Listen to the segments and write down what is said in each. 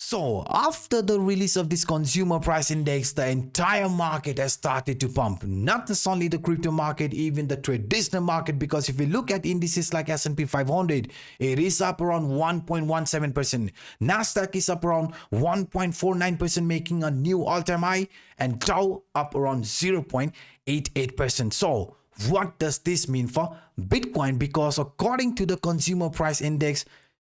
So after the release of this consumer price index, the entire market has started to pump. Not just only the crypto market, even the traditional market, because if we look at indices like S&P 500, it is up around 1.17%. Nasdaq is up around 1.49%, making a new all-time high, and Dow up around 0.88%. So what does this mean for Bitcoin? Because according to the consumer price index,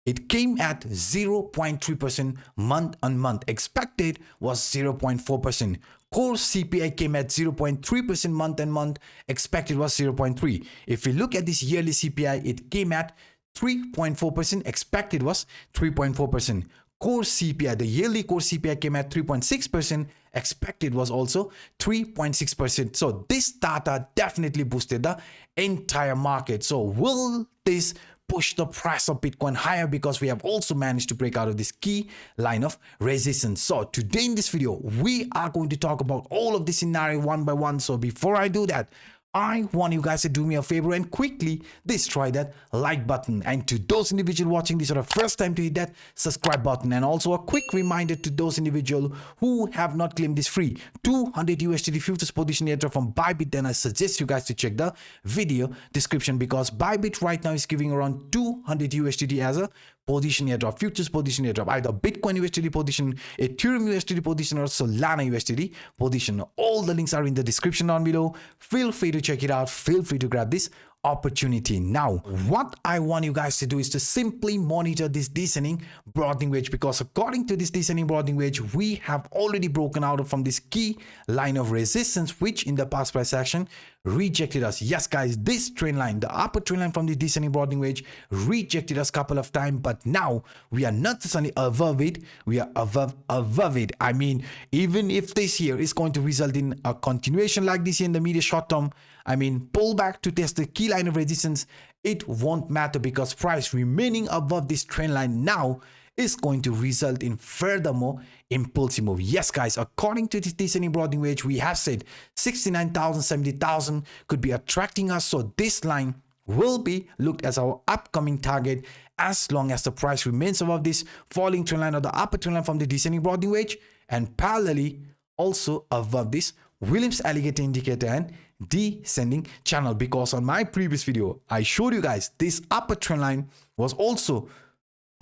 it came at 0.3% month on month. Expected was 0.4%. Core CPI came at 0.3% month on month. Expected was 0.3%. If we look at this yearly CPI, it came at 3.4%. Expected was 3.4%. Core CPI, the yearly core CPI came at 3.6%. Expected was also 3.6%. So this data definitely boosted the entire market. So will this push the price of Bitcoin higher, because we have also managed to break out of this key line of resistance? So today in this video, we are going to talk about all of this scenario one by one. So before I do that, I want you guys to do me a favor and quickly destroy that like button. And to those individuals watching this for the first time, to hit that subscribe button. And also a quick reminder to those individuals who have not claimed this free 200 USDT futures position airdrop from Bybit, then I suggest you guys to check the video description, because Bybit right now is giving around 200 USDT as a position airdrop, futures position airdrop, either Bitcoin USDT position, Ethereum USDT position, or Solana USDT position. All the links are in the description down below. Feel free to check it out. Feel free to grab this opportunity. Now, what I want you guys to do is to simply monitor this descending broadening wedge, because according to this descending broadening wedge, we have already broken out from this key line of resistance, which in the past price action rejected us. Yes guys, this trend line, the upper trend line from the descending broadening wedge, rejected us a couple of times, but now we are not just only above it, we are above it. I mean, even if this here is going to result in a continuation like this here in the medium short term, I mean, pull back to test the key line of resistance, it won't matter, because price remaining above this trend line now is going to result in furthermore impulsive move. Yes guys, according to this descending broadening wedge, we have said 69,000, 70,000 could be attracting us. So this line will be looked as our upcoming target as long as the price remains above this falling trend line or the upper trend line from the descending broadening wedge, and parallelly also above this Williams alligator indicator and descending channel. Because on my previous video, I showed you guys this upper trend line was also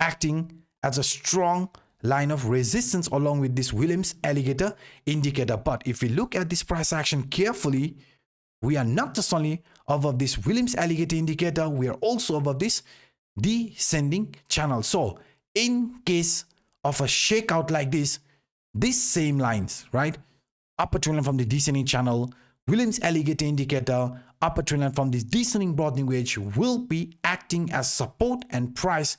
acting as a strong line of resistance along with this Williams alligator indicator. But if we look at this price action carefully, we are not just only above this Williams alligator indicator, we are also above this descending channel. So in case of a shakeout like this, these same lines, right, upper trend line from the descending channel, Williams alligator indicator, upper trend line from this descending broadening wedge will be acting as support, and price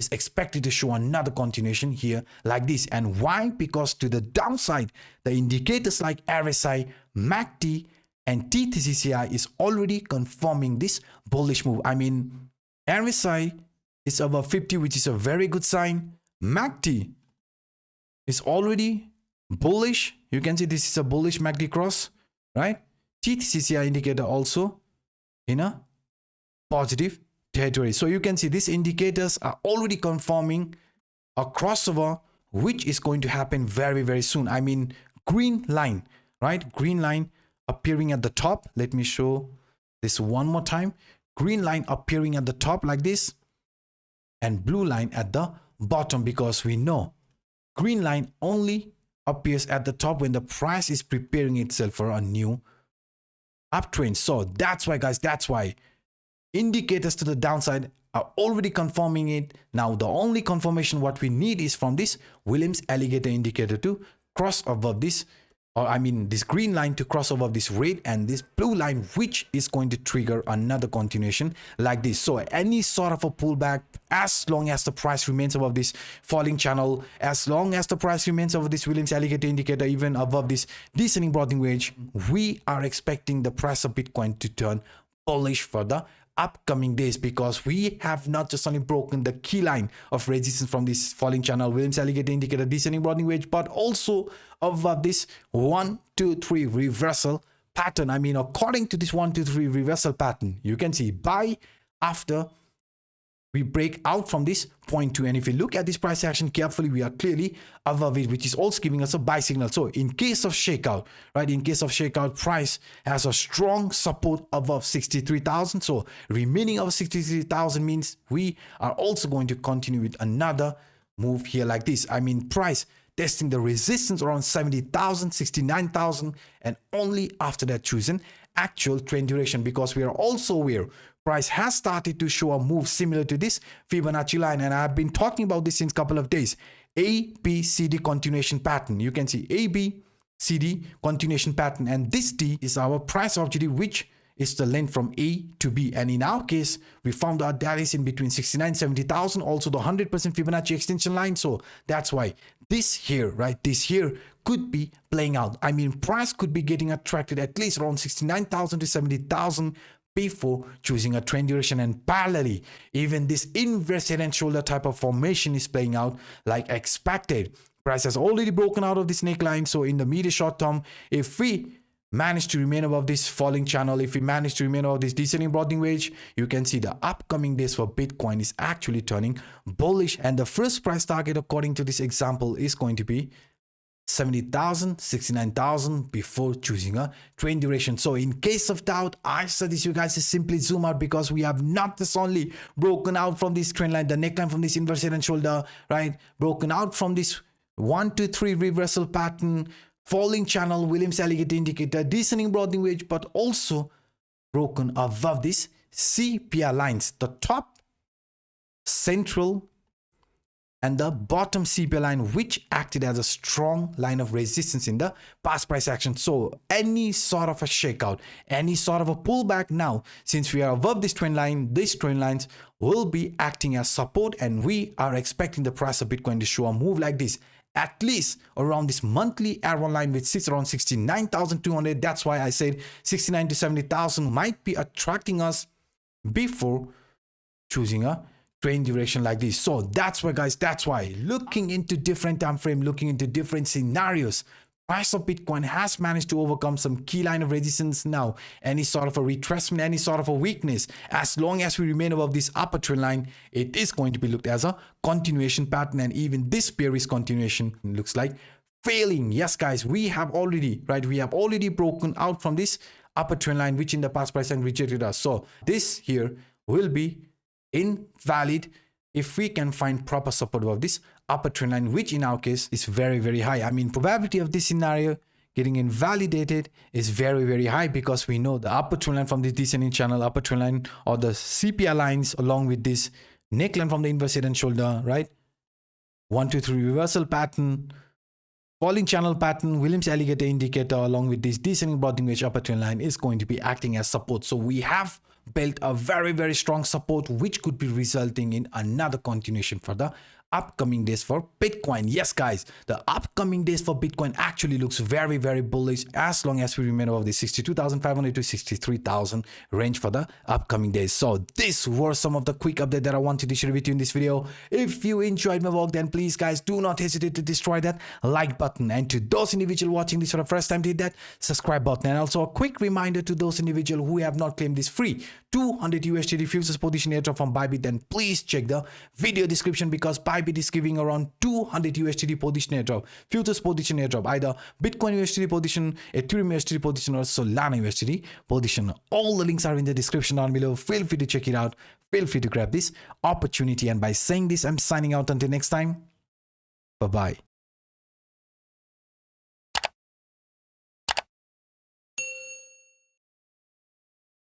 is expected to show another continuation here like this. And why? Because to the downside, the indicators like RSI, MACD, and TTCCI is already confirming this bullish move. I mean, RSI is above 50, which is a very good sign. MACD is already bullish. You can see this is a bullish MACD cross, right? TTCCI indicator also in a positive territory. So you can see these indicators are already confirming a crossover, which is going to happen very, very soon. I mean, green line, right? Green line appearing at the top. Let me show this one more time. Green line appearing at the top like this, and blue line at the bottom, because we know green line only appears at the top when the price is preparing itself for a new uptrend. So that's why guys, that's why indicators to the downside are already confirming it. Now the only confirmation what we need is from this Williams alligator indicator to cross above this, or I mean this green line to cross above this red and this blue line, which is going to trigger another continuation like this. So any sort of a pullback, as long as the price remains above this falling channel, as long as the price remains above this Williams alligator indicator, even above this descending broadening wedge, we are expecting the price of Bitcoin to turn bullish for the upcoming days, because we have not just only broken the key line of resistance from this falling channel, Williams alligator indicator, descending broadening wedge, but also above this 1, 2, 3 reversal pattern. I mean, according to this 1, 2, 3 reversal pattern, you can see buy after we break out from this 0.2, and if you look at this price action carefully, we are clearly above it, which is also giving us a buy signal. So in case of shakeout, right, in case of shakeout, price has a strong support above 63,000. So remaining of 63,000 means we are also going to continue with another move here like this. I mean, price testing the resistance around 70,000, 69,000, and only after that choosing actual trend duration, because we are also aware price has started to show a move similar to this Fibonacci line, and I've been talking about this since a couple of days. ABCD continuation pattern. You can see ABCD continuation pattern, and this D is our price objective, which is the length from A to B, and in our case we found out that is in between 69 70,000, also the 100% Fibonacci extension line. So that's why this here, right, this here could be playing out. I mean, price could be getting attracted at least around 69,000 to 70,000 before choosing a trend duration, and parallelly even this inverse head and shoulder type of formation is playing out like expected. Price has already broken out of this neckline, so in the medium short term, if we manage to remain above this falling channel, if we manage to remain above this descending broadening wedge, you can see the upcoming days for Bitcoin is actually turning bullish, and the first price target according to this example is going to be 70,000, 69,000 before choosing a trend duration. So in case of doubt, I suggest you guys to simply zoom out, because we have not just only broken out from this trend line, the neckline from this inverse head and shoulder, right, broken out from this 1 2 3 reversal pattern, falling channel, Williams alligator indicator, descending broadening wedge, but also broken above this CPR lines, the top, central, and the bottom CPR line, which acted as a strong line of resistance in the past price action. So any sort of a shakeout, any sort of a pullback now, since we are above this trend line, these trend lines will be acting as support, and we are expecting the price of Bitcoin to show a move like this, at least around this monthly arrow line, which sits around 69,200. That's why I said 69 to 70,000 might be attracting us before choosing a trend duration like this. So that's why, guys, that's why looking into different time frame, looking into different scenarios, price of Bitcoin has managed to overcome some key line of resistance. Now any sort of a retracement, any sort of a weakness, as long as we remain above this upper trend line, it is going to be looked as a continuation pattern, and even this bearish continuation looks like failing. Yes, guys, we have already, right, we have already broken out from this upper trend line, which in the past price and rejected us. So this here will be invalid if we can find proper support above this upper trend line, which in our case is very, very high. I mean, probability of this scenario getting invalidated is very, very high, because we know the upper trend line from this descending channel, upper trend line, or the CPR lines, along with this neckline from the inverse head and shoulder, right, 1 2 3 reversal pattern, falling channel pattern, Williams alligator indicator, along with this descending broadening wedge upper trend line is going to be acting as support. So we have built a very, very strong support, which could be resulting in another continuation for the upcoming days for Bitcoin. Yes, guys, the upcoming days for Bitcoin actually looks very, very bullish, as long as we remain above the 62,500 to 63,000 range for the upcoming days. So these were some of the quick update that I wanted to share with you in this video. If you enjoyed my work, then please, guys, do not hesitate to destroy that like button, and to those individuals watching this for the first time, hit that subscribe button. And also a quick reminder to those individuals who have not claimed this free 200 USDT futures position airdrop from Bybit, then please check the video description, because Bybit is giving around 200 USDT position airdrop, futures position airdrop, either Bitcoin USDT position, Ethereum USDT position, or Solana USDT position. All the links are in the description down below. Feel free to check it out. Feel free to grab this opportunity. And by saying this, I'm signing out until next time. Bye-bye.